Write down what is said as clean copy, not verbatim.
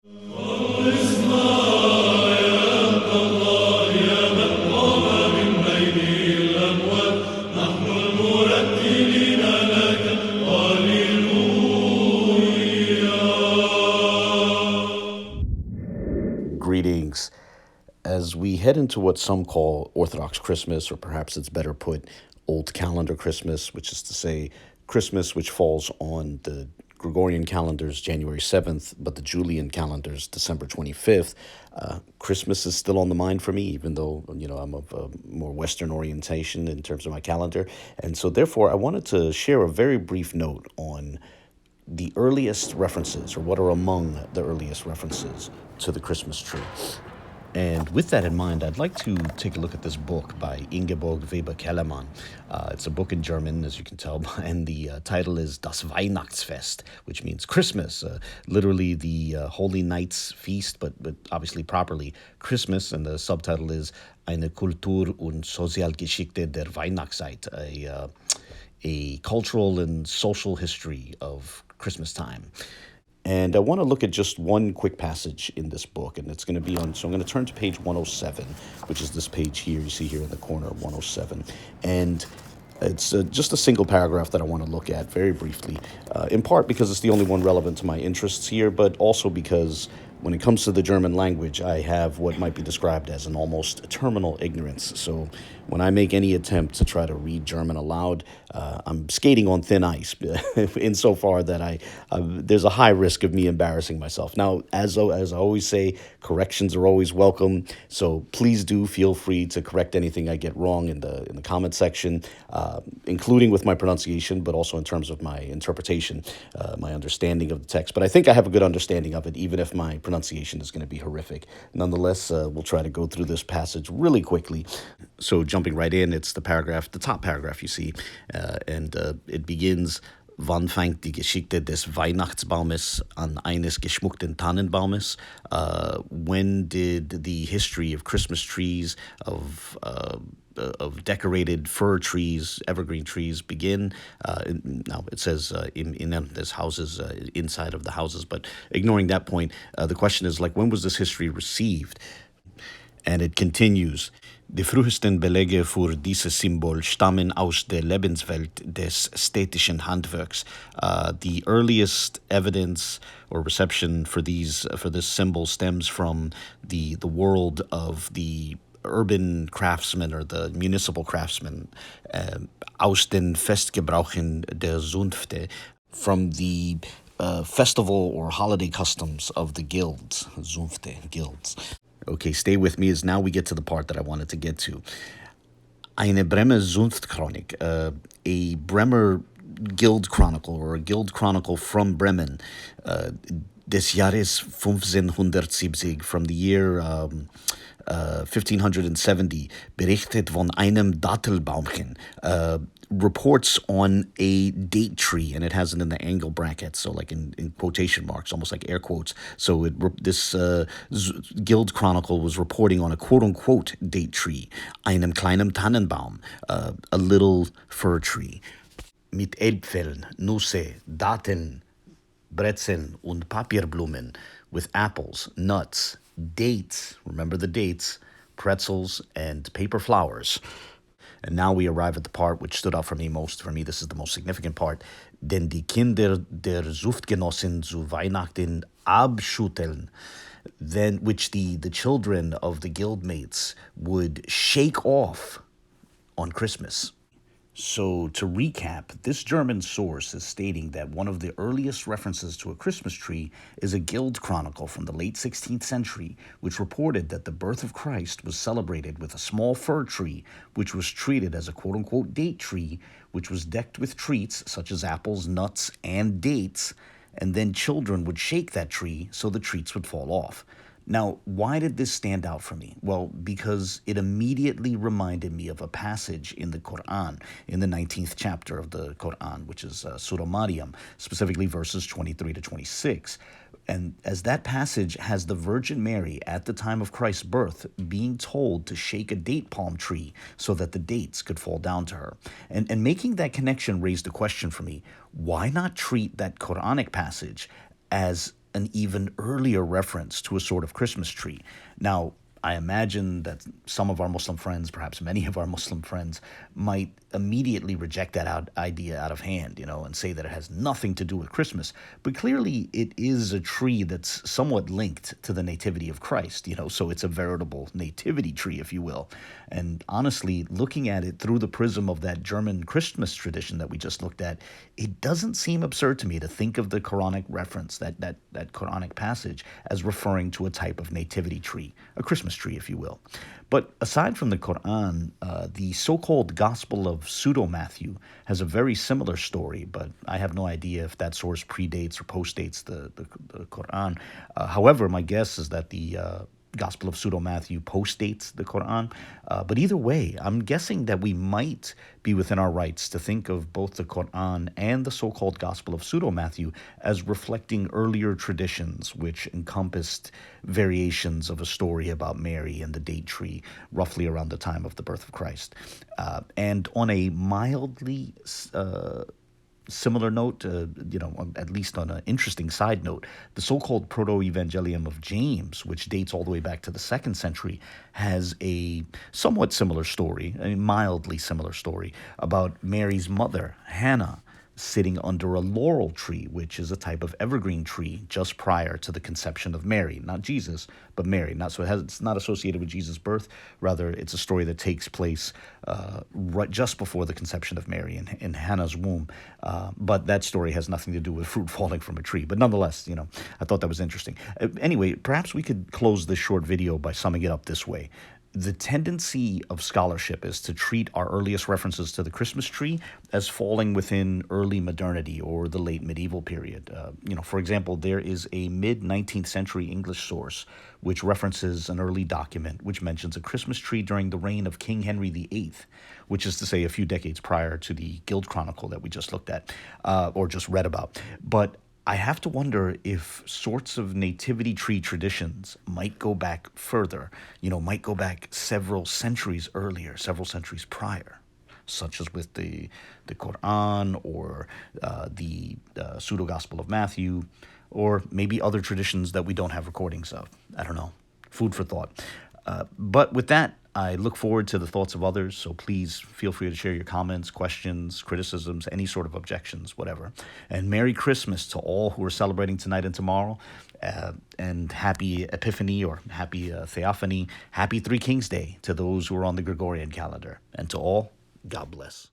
Greetings. As we head into what some call Orthodox Christmas, or perhaps it's better put, Old Calendar Christmas, which is to say Christmas which falls on the Gregorian calendar's January 7th, but the Julian calendar's December 25th, Christmas is still on the mind for me, even though, I'm of a more Western orientation in terms of my calendar. And so therefore, I wanted to share a very brief note on the earliest references, or what are among the earliest references to the Christmas tree. And with that in mind, I'd like to take a look at this book by Ingeborg Weber-Kellermann. It's a book in German, as you can tell, and the title is Das Weihnachtsfest, which means Christmas, literally the Holy Night's Feast, but obviously properly Christmas, and the subtitle is Eine Kultur und Sozialgeschichte der Weihnachtszeit, a cultural and social history of Christmas time. And I want to look at just one quick passage in this book, and it's going to be so I'm going to turn to page 107, which is this page here, you see here in the corner, 107. And it's just a single paragraph that I want to look at very briefly, in part because it's the only one relevant to my interests here, but also because when it comes to the German language, I have what might be described as an almost terminal ignorance. So when I make any attempt to try to read German aloud, I'm skating on thin ice insofar that there's a high risk of me embarrassing myself. Now, as I always say, corrections are always welcome. So please do feel free to correct anything I get wrong in the comment section, including with my pronunciation, but also in terms of my interpretation, my understanding of the text. But I think I have a good understanding of it, even if my pronunciation is going to be horrific. Nonetheless, we'll try to go through this passage really quickly. So jumping right in, it's the top paragraph you see, and it begins, Wann fängt die Geschichte des Weihnachtsbaumes an eines geschmückten Tannenbaumes? When did the history of Christmas trees, of decorated fir trees, evergreen trees begin? Now, it says there's houses inside of the houses, but ignoring that point, the question is, when was this history received? And it continues, Die frühesten Belege für dieses Symbol stammen aus der Lebenswelt des städtischen Handwerks. The earliest evidence or reception for this symbol stems from the world of the urban craftsmen or the municipal craftsmen, aus den Festgebrauchen der Zunfte, from the festival or holiday customs of the guilds, Zunfte, guilds. Okay, stay with me as now we get to the part that I wanted to get to. Eine Bremer Zunftchronik, a Bremer guild chronicle, or a guild chronicle from Bremen, des Jahres 1570, from the year 1570, berichtet von einem Dattelbaumchen, reports on a date tree, and it has it in the angle brackets, so like in quotation marks, almost like air quotes. So this guild chronicle was reporting on a quote-unquote date tree, einem kleinen Tannenbaum, a little fir tree, mit Äpfeln, Nüsse, Daten, Brezeln und Papierblumen, with apples, nuts, dates, remember the dates, pretzels, and paper flowers. And now we arrive at the part which stood out for me most. For me, this is the most significant part. Denn die Kinder der Zuchtgenossen zu Weihnachten abschütteln, then which the children of the guildmates would shake off on Christmas. So to recap, this German source is stating that one of the earliest references to a Christmas tree is a guild chronicle from the late 16th century, which reported that the birth of Christ was celebrated with a small fir tree, which was treated as a quote-unquote date tree, which was decked with treats such as apples, nuts, and dates, and then children would shake that tree so the treats would fall off. Now, why did this stand out for me? Well, because it immediately reminded me of a passage in the Qur'an, in the 19th chapter of the Qur'an, which is Surah Maryam, specifically verses 23 to 26. And as that passage has the Virgin Mary at the time of Christ's birth being told to shake a date palm tree so that the dates could fall down to her. And making that connection raised a question for me. Why not treat that Quranic passage as an even earlier reference to a sort of Christmas tree. Now, I imagine that some of our Muslim friends, perhaps many of our Muslim friends, might immediately reject that idea out of hand, and say that it has nothing to do with Christmas. But clearly, it is a tree that's somewhat linked to the nativity of Christ, so it's a veritable nativity tree, if you will. And honestly, looking at it through the prism of that German Christmas tradition that we just looked at, it doesn't seem absurd to me to think of the Quranic reference, that Quranic passage, as referring to a type of nativity tree, a Christmas tree, if you will. But aside from the Qur'an, the so-called Gospel of Pseudo-Matthew has a very similar story, but I have no idea if that source predates or postdates the Qur'an. However, my guess is that the Gospel of Pseudo-Matthew postdates the Qur'an. But either way, I'm guessing that we might be within our rights to think of both the Qur'an and the so-called Gospel of Pseudo-Matthew as reflecting earlier traditions which encompassed variations of a story about Mary and the date tree roughly around the time of the birth of Christ. And on a mildly similar note, at least on an interesting side note, the so-called Proto-Evangelium of James, which dates all the way back to the 2nd century, has a somewhat similar story, a mildly similar story, about Mary's mother, Hannah, sitting under a laurel tree, which is a type of evergreen tree just prior to the conception of Mary. Not Jesus, but Mary. It's not associated with Jesus' birth. Rather, it's a story that takes place right just before the conception of Mary in Hannah's womb. But that story has nothing to do with fruit falling from a tree. But nonetheless, I thought that was interesting. Anyway, perhaps we could close this short video by summing it up this way. The tendency of scholarship is to treat our earliest references to the Christmas tree as falling within early modernity or the late medieval period. For example, there is a mid-19th century English source which references an early document which mentions a Christmas tree during the reign of King Henry VIII, which is to say a few decades prior to the Guild Chronicle that we just looked at or just read about. But I have to wonder if sorts of nativity tree traditions might go back further, might go back several centuries earlier, several centuries prior, such as with the Qur'an or the Pseudo-Gospel of Matthew, or maybe other traditions that we don't have recordings of. I don't know. Food for thought. But with that, I look forward to the thoughts of others, so please feel free to share your comments, questions, criticisms, any sort of objections, whatever. And Merry Christmas to all who are celebrating tonight and tomorrow, and Happy Epiphany or Happy Theophany, Happy Three Kings Day to those who are on the Gregorian calendar. And to all, God bless.